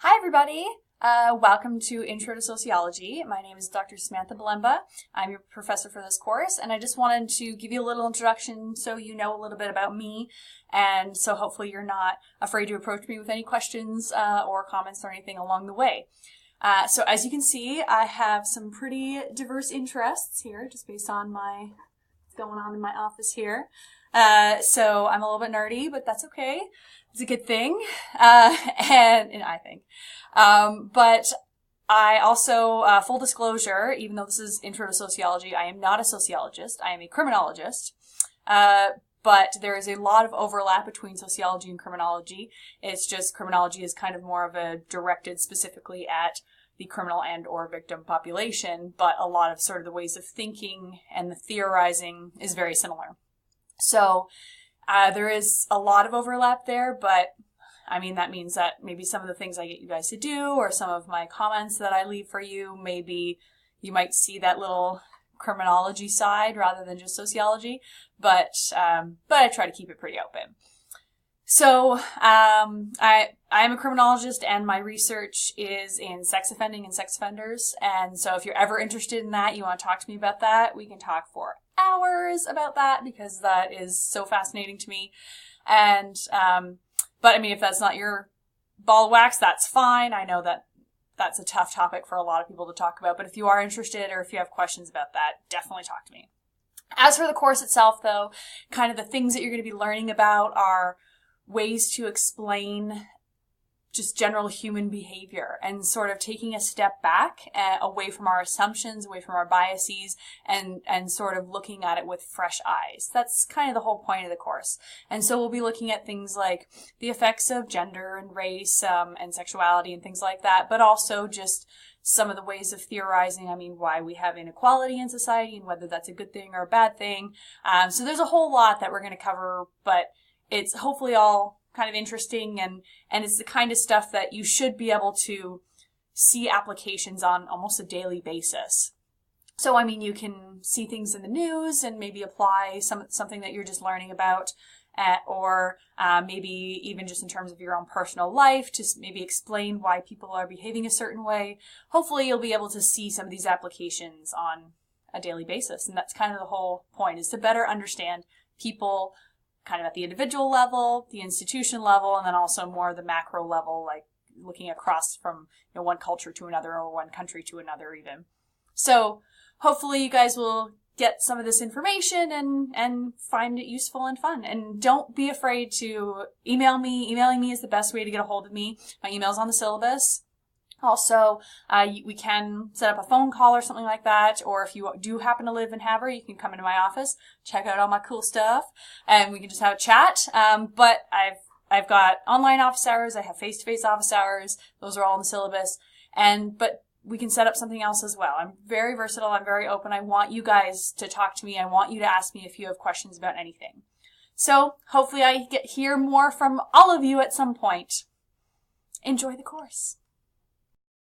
Hi everybody! Welcome to Intro to Sociology. My name is Dr. Samantha Balemba. I'm your professor for this course, and I just wanted to give you a little introduction so you know a little bit about me, and so hopefully you're not afraid to approach me with any questions or comments or anything along the way. So as you can see, I have some pretty diverse interests here, just based on what's going on in my office here. So I'm a little bit nerdy, but that's okay. It's a good thing, and I think. But I also, full disclosure, even though this is Intro to Sociology, I am not a sociologist. I am a criminologist. But there is a lot of overlap between sociology and criminology. It's just criminology is kind of more of a directed specifically at the criminal and or victim population, but a lot of sort of the ways of thinking and the theorizing is very similar. So there is a lot of overlap there, but I mean, that means that maybe some of the things I get you guys to do or some of my comments that I leave for you, maybe you might see that little criminology side rather than just sociology, but I try to keep it pretty open. So I am a criminologist, and my research is in sex offending and sex offenders. And so if you're ever interested in that, you want to talk to me about that, we can talk for hours about that because that is so fascinating to me. And but I mean, if that's not your ball of wax, that's fine. I know that that's a tough topic for a lot of people to talk about, but if you are interested or if you have questions about that, definitely talk to me. As for the course itself, though, kind of the things that you're going to be learning about are ways to explain just general human behavior and sort of taking a step back away from our assumptions, away from our biases, and sort of looking at it with fresh eyes. That's kind of the whole point of the course. And so we'll be looking at things like the effects of gender and race and sexuality and things like that, but also just some of the ways of theorizing, I mean, why we have inequality in society and whether that's a good thing or a bad thing. So there's a whole lot that we're going to cover, but it's hopefully all kind of interesting, and it's the kind of stuff that you should be able to see applications on almost a daily basis. So, I mean, you can see things in the news and maybe apply something that you're just learning about, or maybe even just in terms of your own personal life, just maybe explain why people are behaving a certain way. Hopefully you'll be able to see some of these applications on a daily basis, and that's kind of the whole point, is to better understand people kind of at the individual level, the institution level, and then also more the macro level, like looking across from one culture to another or one country to another even. So hopefully you guys will get some of this information and find it useful and fun. And don't be afraid to email me. Emailing me is the best way to get a hold of me. My email's on the syllabus. Also, we can set up a phone call or something like that, or if you do happen to live in Havre, you can come into my office, check out all my cool stuff, and we can just have a chat. But I've got online office hours, I have face-to-face office hours, those are all in the syllabus, but we can set up something else as well. I'm very versatile, I'm very open, I want you guys to talk to me, I want you to ask me if you have questions about anything. So, hopefully I hear more from all of you at some point. Enjoy the course.